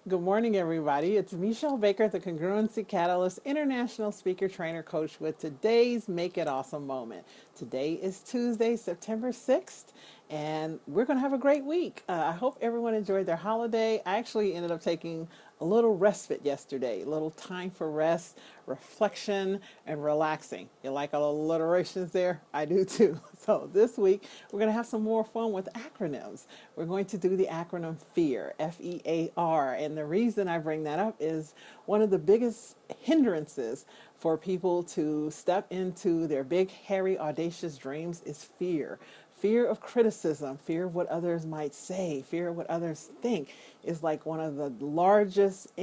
Good morning, everybody. It's Michelle Baker, the Congruency Catalyst International Speaker Trainer Coach with today's Make It Awesome moment. Today is Tuesday, September 6th, and we're going to have a great week. I hope everyone enjoyed their holiday. I actually ended up taking a little respite yesterday, a little time for rest, reflection, and relaxing. You like all the alliterations there? I do too. So this week, we're going to have some more fun with acronyms. We're going to do the acronym FEAR, F-E-A-R. And the reason I bring that up is one of the biggest hindrances for people to step into their big, hairy, audacious dreams is fear. Fear of criticism, fear of what others might say, fear of what others think is like one of the largest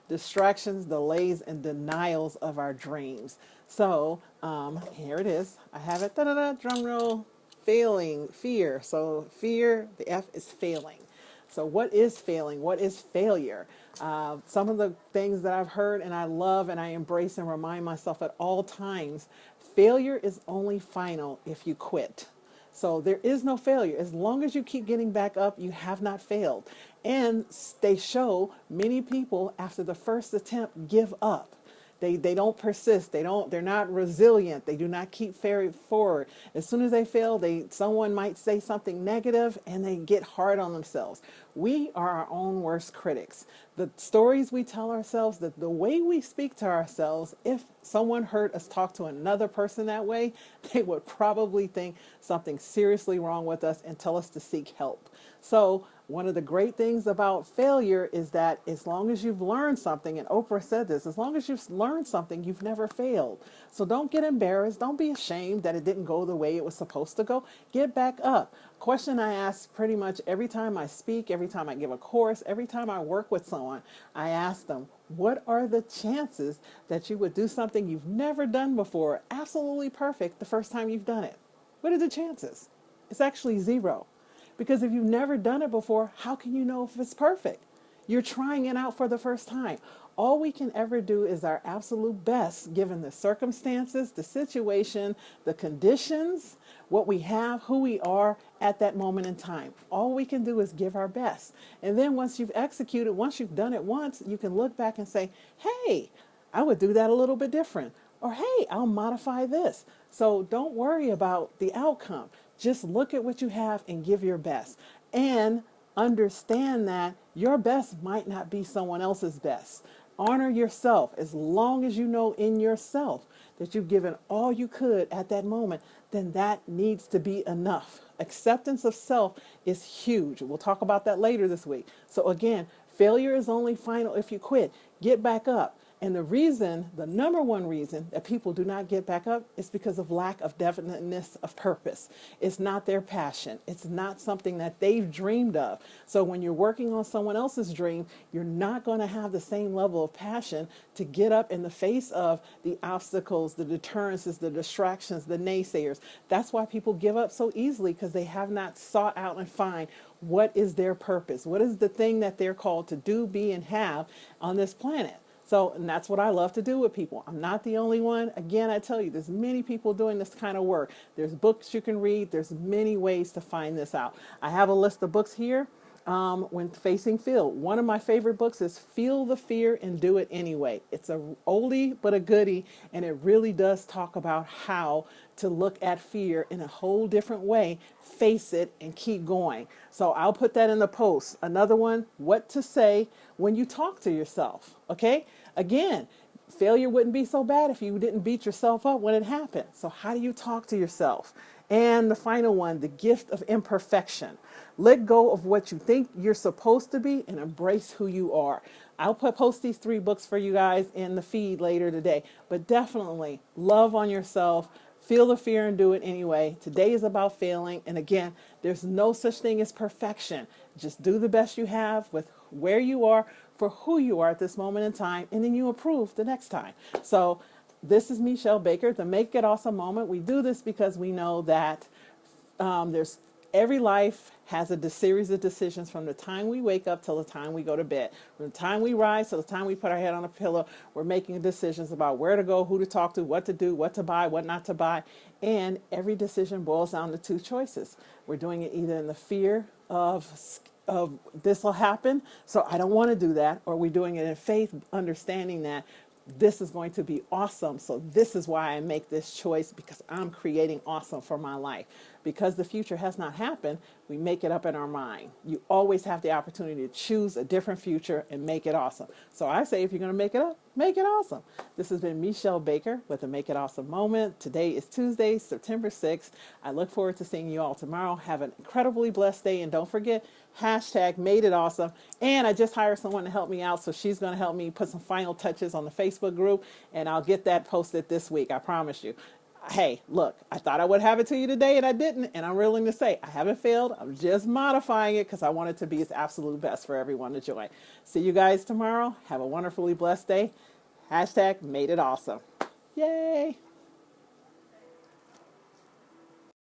distractions, delays, and denials of our dreams. So here it is. I have it. Da-da-da, drum roll. Failing, fear. So fear, the F is failing. So what is failing? What is failure? Some of the things that I've heard and I love and I embrace and remind myself at all times, failure is only final if you quit. So there is no failure. As long as you keep getting back up, you have not failed. And they show many people after the first attempt give up. They don't persist. They're not resilient. They do not keep faring forward. As soon as they fail, someone might say something negative and they get hard on themselves. We are our own worst critics. The stories we tell ourselves, the way we speak to ourselves, if someone heard us talk to another person that way, they would probably think something seriously wrong with us and tell us to seek help. So one of the great things about failure is that as long as you've learned something, and Oprah said this, as long as you've learned something, you've never failed. So don't get embarrassed. Don't be ashamed that it didn't go the way it was supposed to go. Get back up. Question I ask pretty much every time I speak, every time I give a course, every time I work with someone, I ask them, what are the chances that you would do something you've never done before, absolutely perfect, the first time you've done it? What are the chances? It's actually zero. Because if you've never done it before, how can you know if it's perfect? You're trying it out for the first time. All we can ever do is our absolute best, given the circumstances, the situation, the conditions, what we have, who we are at that moment in time. All we can do is give our best. And then once you've executed, once you've done it once, you can look back and say, hey, I would do that a little bit different. Or, hey, I'll modify this. So don't worry about the outcome. Just look at what you have and give your best. And understand that your best might not be someone else's best. Honor yourself. As long as you know in yourself that you've given all you could at that moment, then that needs to be enough. Acceptance of self is huge. We'll talk about that later this week. So again, failure is only final if you quit. Get back up. And the number one reason that people do not get back up is because of lack of definiteness of purpose. It's not their passion. It's not something that they've dreamed of. So when you're working on someone else's dream, you're not going to have the same level of passion to get up in the face of the obstacles, the deterrences, the distractions, the naysayers. That's why people give up so easily, because they have not sought out and find what is their purpose. What is the thing that they're called to do, be, and have on this planet? So, and that's what I love to do with people. I'm not the only one. Again, I tell you, there's many people doing this kind of work. There's books you can read. There's many ways to find this out. I have a list of books here. When facing fear, one of my favorite books is Feel the Fear and Do It Anyway. It's a oldie but a goodie, and it really does talk about how to look at fear in a whole different way, face it, and keep going. So I'll put that in the post. Another one, What to Say When You Talk to Yourself. Okay? Again, failure wouldn't be so bad if you didn't beat yourself up when it happened. So how do you talk to yourself? And the final one, The Gift of Imperfection. Let go of what you think you're supposed to be and embrace who you are. I'll post these 3 books for you guys in the feed later today. But definitely love on yourself. Feel the fear and do it anyway. Today is about failing. And again, there's no such thing as perfection. Just do the best you have with where you are, for who you are at this moment in time, and then you improve the next time. So this is Michelle Baker, the Make It Awesome moment. We do this because we know that there's Every life has a series of decisions from the time we wake up till the time we go to bed. From the time we rise till the time we put our head on a pillow, we're making decisions about where to go, who to talk to, what to do, what to buy, what not to buy. And every decision boils down to two choices. We're doing it either in the fear of this will happen, so I don't want to do that, or we're doing it in faith, understanding that this is going to be awesome. So this is why I make this choice, because I'm creating awesome for my life. Because the future has not happened, we make it up in our mind. You always have the opportunity to choose a different future and make it awesome. So I say, if you're going to make it up, make it awesome. This has been Michelle Baker with the Make It Awesome Moment. Today is Tuesday, September 6th. I look forward to seeing you all tomorrow. Have an incredibly blessed day. And don't forget, hashtag made it awesome. And I just hired someone to help me out. So she's going to help me put some final touches on the Facebook group. And I'll get that posted this week. I promise you. Hey, look, I thought I would have it to you today and I didn't. And I'm willing to say I haven't failed. I'm just modifying it because I want it to be its absolute best for everyone to join. See you guys tomorrow. Have a wonderfully blessed day. Hashtag made it awesome. Yay.